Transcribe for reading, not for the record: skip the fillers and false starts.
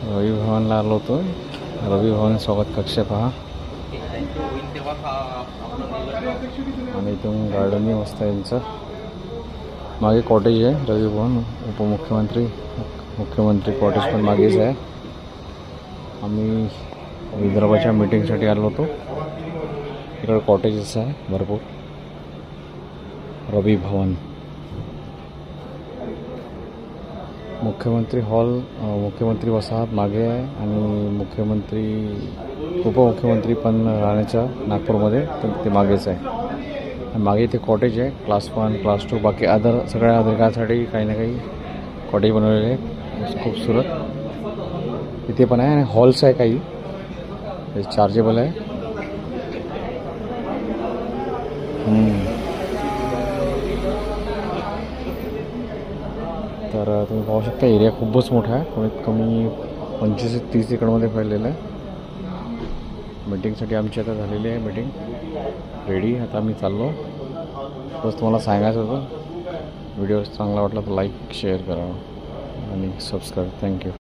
रवी भवनला आलो होतो. रवी भवन स्वागत कक्ष पहा. आणि इथून गार्डनही मस्त आहे यांचं. मागे कॉटेज आहे रवी भवन. उपमुख्यमंत्री मुख्यमंत्री कॉटेज पण मागेच आहे. आम्ही विदर्भाच्या मीटिंगसाठी आलो होतो. इकडे कॉटेजेस आहे भरपूर. रवी भवन मुख्यमंत्री हॉल, मुख्यमंत्री वसाहत मागे आहे आणि मुख्यमंत्री उपमुख्यमंत्री पण राहण्याच्या नागपूरमध्ये ते मागेच आहे. आणि मागे ते कॉटेज आहे क्लास 1 क्लास 2 बाकी सगळ्या अधिकाऱ्यांसाठी काही ना काही कॉटेज बनवलेले आहे खूपसूरत. इथे पण आहे आणि हॉल्स आहे काही चार्जेबल आहे. तर तुम्ही पाहू शकता एरिया खूपच मोठा आहे. कमीत कमी 25 ते 30 एकरमध्ये फैललेलं आहे. मीटिंगसाठी आमची आता झालेली आहे मीटिंग रेडी. आता आम्ही चाललो. बस तुम्हाला सांगायचं होतं व्हिडिओ चांगला वाटला तर लाईक शेअर करा आणि सबस्क्राईब. थँक्यू.